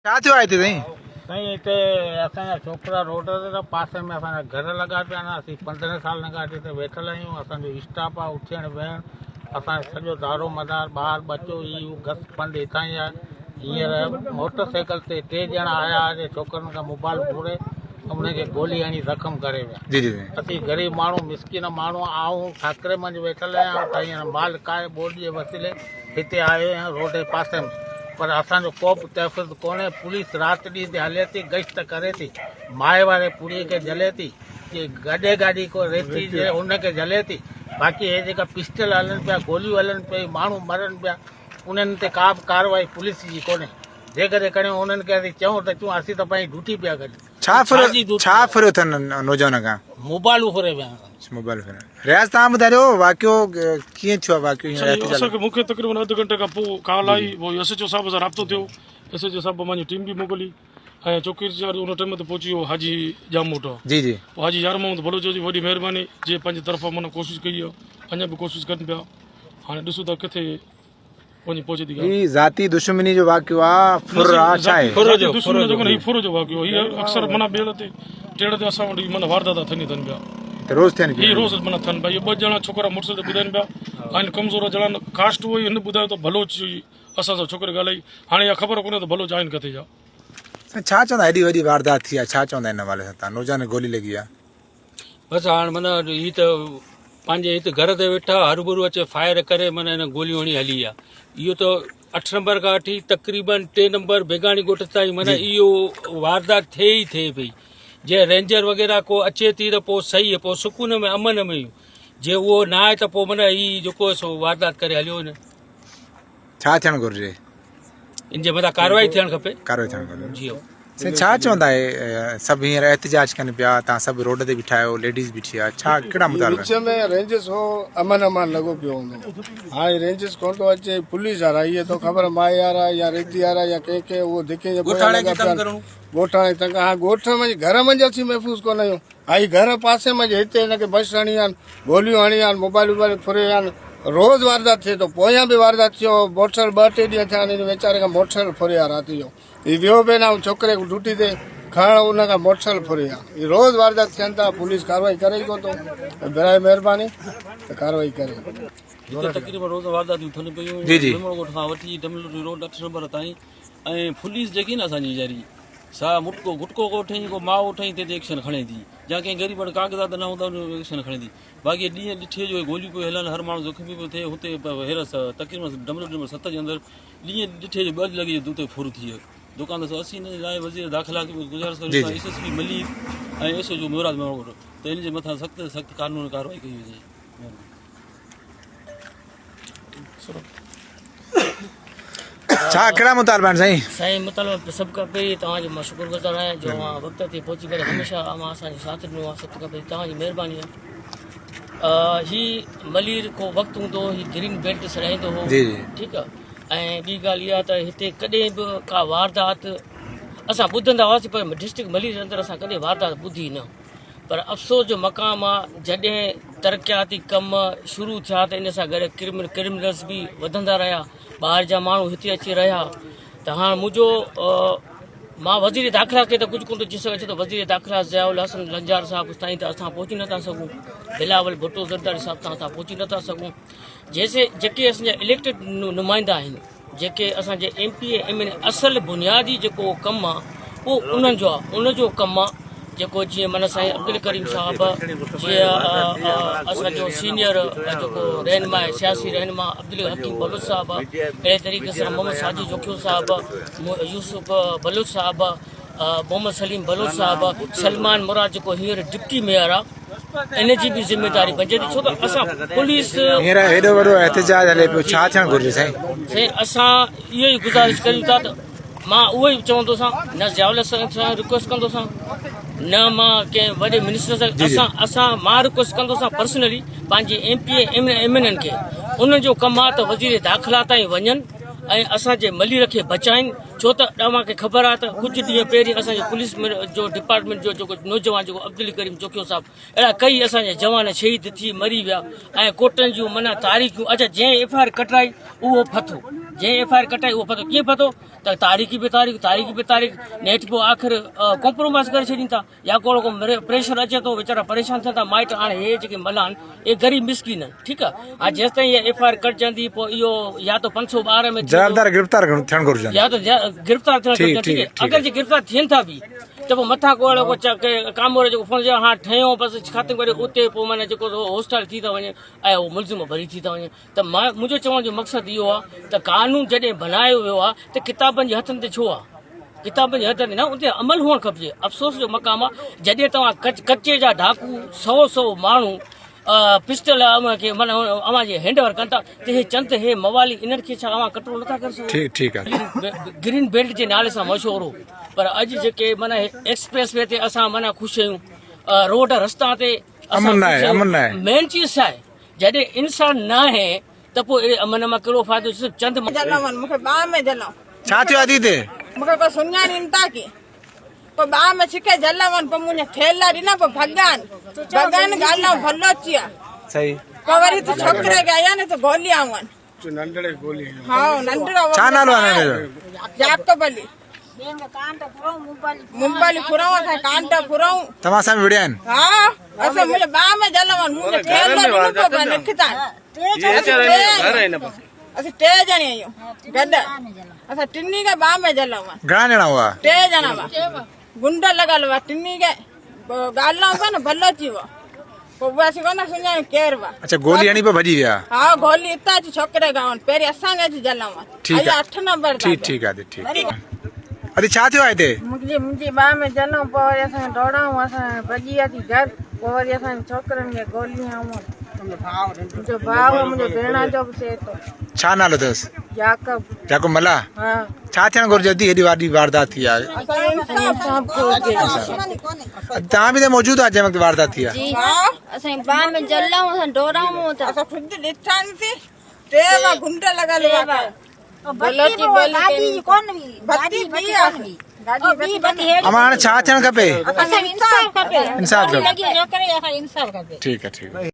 छा थियो आहे हिते साईं? साईं हिते असांजा छोकिरा रोड ते पासे में असांजा घर लॻा पिया आहिनि। असीं 15 साल लॻा हिते वेठल आहियूं। असांजो स्टाफ आहे उथण वेहण, असांजो सॼो दारो मदार ॿार बचो ई घस पंध हितां ई आहे। हींअर मोटरसाइकिल ते 3 ॼणा आया जे छोकिरनि खां मोबाइल घुरे उनखे गोली हणी ज़ख़्म करे विया। जी जी असीं ग़रीब माण्हू मिसकिन माण्हू आऊं ठाकरे मंझि वेठल आहियां। त हींअर माल काए बोर्ड जे वसीले हिते आयो आहियां रोड जे पासे में, पर असांजो को बि तहफ़ुज़ कोन्हे। पुलिस राति ॾींहं ते हले थी, गश्त करे थी, माए वारे पुड़ीअ खे जले थी, गॾे गाॾी को रेती जे उनखे जले थी। बाक़ी हे जेका पिस्टल हलनि पिया, गोलियूं हलनि पई, माण्हू मरनि पिया, उन्हनि ते का बि कार्रवाई पुलिस जी कोन्हे। जेकॾहिं करियूं उन्हनि खे असीं चऊं त चऊं असीं त पंहिंजी ड्यूटी पिया करियूं। छा फिरियो अथनि नौजवान खां? मोबाइल फुरे विया। मोबाइल फिरियो। रियाज़ तव्हां ॿुधायो वाक़ियो कीअं थियो आहे? वाक़ियो असांखे मूंखे तक़रीबन अधु घंटे खां पोइ कॉल आई, पोइ एसएचओ साहिब सां राब्तो थियो। एसएचओ साहिब मुंहिंजी टीम बि मोकिली ऐं चौकीदार उन टाइम ते पहुची वियो हाजी जामोट। जी जी पोइ हाजी यार मोहम्मद बलोच जी वॾी महिरबानी जे पंहिंजी तरफ़ां माना कोशिशि कई आहे, अञा बि कोशिशि कनि पिया। हाणे ॾिसूं था किथे वञी पहुचे थी। ही ज़ाती दुश्मनी जो वाक़ियो आहे, फुर आहे, छा आहे? दुश्मनी जेको न फुर जो वाक़ियो हीअ अक्सर माना ॿेड़ ते टेड़ ते असां वटि माना वारदात थियनि पिया। रोज़ थियनि ही रोज़ माना थियनि पिया। इहे 2 ॼणा छोकिरा मोटरसाइकिल ते ॿुधाइनि पिया ऐं कमज़ोर ॼणा कास्ट हुई। हिन ॿुधायो त बलोच असां सां छोकिरे ॻाल्हाई। हाणे इहा ख़बर कोन्हे त बलोच आहिनि किथे जा। छा चवंदा एॾी वॾी वारदात थी आहे, छा चवंदा हिन हवाले सां? तव्हां नौजवान गोली लॻी आहे? बसि हाणे माना हीअ त पंहिंजे हिते घर ते वेठा हरू अचे फायर करे माना हिन गोलियूं हणी हली आहे। इहो त 8 नंबर खां वठी तक़रीबन 3 नंबर बेगानी ॻोठ ताईं माना इहो वारदात थिए ई थिए पई। जे रेंजर वग़ैरह को अचे थी त पोइ सही आहे, पोइ सुकून में अमन में। जे उहो न आहे त पोइ माना हीअ जेको सो वारदात करे हलियो हिन। छा थियणु घुरिजे? इन जे मथां कार्रवाई थियणु खपे। कार्रवाई थियणु घुरिजे। जी साईं छा चवंदा आहे? सभु हींअर एहतिजाज कनि पिया, तव्हां सभु रोड ते बीठा आहियो, लेडीज़ बीठी आहे, छा कहिड़ा मुद्दा? विच में रेंजिस हो अमन लॻो पियो हूंदो। हाणे रेंजिस कोन थो अचे, पुलिस वारा इहे तो ख़बर माए वारा या रेती वारा या कंहिंखे उहो दिखे ॻोठाणे तंग। हा ॻोठ में घर में असीं महफ़ूज़ कोन आहियूं। हाई घर पासे में हिते हिनखे बस हणी आहिनि, गोलियूं हणी आहिनि, मोबाइल वोबाइल फुरे आहिनि। रोज़ वारदात थिए थो। पोयां बि वारदात थियो, मोटरसाइकिल 2-3 ॾींहं थिया आहिनि वेचारे खां मोटरसाइकिल फुरे आहे राति जो। हीउ वियो पियो न छोकिरे खे ड्यूटी ते खणणु, उन खां मोटरसाइकिल फुरे आहे। रोज़ वारदात थियनि था, पुलिस कार्रवाई करे ई कोन थो। बराए महिरबानी त कार्रवाई करे। हिते तक़रीबन रोज़ वारदातियूं थियनि पियूं। ॻोठ खां वठी डमलूरी रोड 8 नंबर ताईं। ऐं पुलिस जेकी न असांजी वीचारी सा मुटको गुटको को ठही को माउ ठही ते एक्शन खणे थी, या कंहिं ग़रीब कागज़ात न हूंदा उन एक्शन खणे थी। बाक़ी ॾींहं ॾिठे जो गोलियूं पियो हलनि, हर माण्हू ज़ख़्मी पियो थिए। हुते हेरस तक़रीबन डमलूरी नंबर 7 जे अंदरि ॾींहं ॾिठे जो 2 लॻे जो हुते फुर थी वियो दुकान। त असीं हिन लाइ वज़ीर दाख़िला गुज़ारिश कयूं SSP मलीर ऐं SHO मुराद महमूद त इन जे मथां सख़्त सख़्त कानूनी कार्रवाई कई वञे। छा कहिड़ा मुतालबा आहिनि साईं? साईं मुतालबा सभु खां पहिरीं तव्हांजो मां शुक्रगुज़ार आहियां जो मां वक़्त ते पहुची करे हमेशह मां असांजो साथ ॾिनो आहे। सभु खां पहिरीं तव्हांजी महिरबानी आहे। हीउ मलीर को वक़्तु हूंदो हो, हीउ ग्रीन बेल्ट सराईंदो हो, ठीकु आहे। ऐं ॿी ॻाल्हि इहा त हिते कॾहिं बि का वारदात असां ॿुधंदा हुआसीं, पर डिस्ट्रिक्ट मलीर जे अंदरि असां कॾहिं वारदात ॿुधी न। पर अफ़सोस जो मक़ाम आहे जॾहिं तरक़ियाती कम शुरू थिया त इन सां गॾु क्रिमिनल्स बि वधंदा रहिया, ॿाहिरि जा माण्हू हिते अची रहिया। त हाणे मुंहिंजो मां वज़ीर दाख़िला खे त कुझु कोन थो चई सघे छो त वज़ीर दाख़िला ज़ियाउल हसन लंजार साहिब ताईं त असां पहुची नथा सघूं, बिलावल भुट्टो ज़रदारी साहिब तां असां पहुची नथा सघूं। जेके असांजा इलेक्टेड नुमाइंदा आहिनि, जेके असांजे MP MLA असल बुनियादी जेको कमु आहे उहो उन्हनि जो आहे, उनजो कमु आहे जेको जीअं माना साईं अब्दुल करीम साहिब, जीअं असांजो सीनियर जेको रहनुमा आहे, सियासी रहनुमा अब्दुल हकीम बलोच साहिब, अहिड़े तरीक़े सां मोहम्मद साजिद जोखियो साहिब, यूसुफ बलोच साहिब, मोहम्मद सलीम बलोच साहिब, सलमान मुराद जेको हींअर डिप्टी मेयर आहे, इन जी बि ज़िम्मेदारी बचे थी। छो त असां पुलिस हींअर हेॾो वॾो एहतिजाज हले पियो, छा थियणु घुरिजे साईं? साईं असां इहो ई गुज़ारिश कयूं था त मां उहो ई चवंदोसां, न ज़ियाउल सां रिक्वेस्ट कंदोसां, न मां कंहिं वॾे मिनिस्टर सां मां रिक्वेस्ट कंदोसां पर्सनली पंहिंजे MP MLA खे। उन्हनि जो कमु आहे त वज़ीर दाख़िला ताईं वञनि ऐं असांजे मलीर खे बचाइनि। छो त तव्हांखे ख़बर आहे त कुझु ॾींहं पहिरीं असांजे पुलिस जो डिपार्टमेंट जो जेको नौजवान जेको अब्दुल करीम जोखियो साहिब, अहिड़ा कई असांजा जवान शहीद थी मरी विया ऐं कोर्टनि जूं माना तारीख़ूं। अच्छा जंहिं FIR कटाई उहो फथो, जंहिं FIR कटाई उहो पतो कीअं पतो त तारीख़ पे तारीख़ नेठ पोइ आख़िर कॉम्प्रोमाइज़ करे छॾीनि था या को प्रेशर अचे थो वीचारा परेशान थियनि था माइट। हाणे हे जेके मल्हा आहिनि इहे ग़रीब मिसकिन आहिनि ठीकु आहे। हाणे जेसि ताईं इहा FIR कटजंदी पोइ इहो या तो 512 में जवाबदार गिरफ़्तार थियणु घुरिजनि। या तो गिरफ़्तार थियणु घुरिजनि ठीकु आहे। अगरि जे गिरफ़्तार थियनि था बि त पोइ मथां को अहिड़ो कामोर जेको फोन चयो हा ठहियो बसि ख़तमु करे उते पोइ माना जेको हॉस्टल थी था वञे ऐं उहो मुलज़िम भरी थी था वञे। त मुंहिंजो चवण जो मक़सदु इहो आहे त कानून जॾहिं बनायो वियो आहे त किताबनि जे हथनि ते छो आहे, किताबनि जे हथनि ते न उते अमल हुअणु खपिजे। अफ़सोस जो मक़ाम आहे जॾहिं तव्हां कचे जा डाकू 100 माण्हू पिस्टल खे माना अवां जे हैंडओवर कनि था त हे चंद हे मवाली इन्हनि खे छा अवां कंट्रोल नथा करे सघो। ठीकु आहे। ग्रीन बेल्ट जे नाले सां मशहूरु हो पर अॼु जेके माना एक्सप्रेस वे ते असां माना ख़ुशि आहियूं, रोड रस्ता ते अमन न आहे। मेन चीज़ छा आहे जॾहिं इंसान न आहे त पोइ अमन मां कहिड़ो फ़ाइदो। सिर्फ़ु चंद मूंखे ॿाह में जलाऊं छा थियो आहे दीदी? मूंखे को सुञाणीनि था की पोइ ॿाह में छिके जलावन पोइ मुंहिंजा थेला ॾिना पोइ भॻान ॻाल्हायूं भलो अची आहे सही पोइ वरी तूं छोकिरे खे आया न त गोली आवन नंढड़े गोली हा नंढड़ो छा नालो आहे हिनजो? जाकब अली मुंबई फुराऊं असां कांटा फुराऊं तव्हां सां विड़िया आहिनि? हा असां मुंहिंजे ॿाह में जलावन मुंहिंजो थेलो ॾिनो पोइ निकिता असीं 3 ॼणे आहियूं गॾु असां टिनी खे ॿाह में जलावन। घणा ॼणा हुआ? 3 ॼणा हुआ गुंड लॻल हुआ टिनी खे ॻाल्हायूं पिया न भलो अची वियो पोइ उहा असीं कोन सुञाणियूं केरु हुआ। अच्छा गोली हणी पोइ भॼी विया? हा गोली हितां अची छोकिरे खां पहिरीं असांखे अची जलावन। ठीकु आहे 8 नंबर ठीकु आहे ठीकु। अरे छा थियो आहे हिते? मुंहिंजी ॿाह में जलाऊं पोइ वरी असां दौड़ाऊं असां भॼी वियासीं घर पोइ वरी असांजे छोकिरनि खे गोली हयूं। मुंहिंजो भाउ मुंहिंजो भेण जो बि थिए थो। छा नालो अथसि? जाकब मल्हा। हा छा थियणु घुरिजे? हेॾी वॾी वारदात थी आहे तव्हां बि त मौजूदु आहे जंहिं वक़्तु वारदात थी आहे? असांजी ॿाह में जलाऊं असां दौड़ाऊं त असां ख़ुदि ॾिठा न थी 3 गुंड लॻल हुआ अमां हाणे छा थियणु खपे? इंसाफ़ खपे। इंसाफ़ खपे। इंसाफ़ खपे। ठीकु आहे।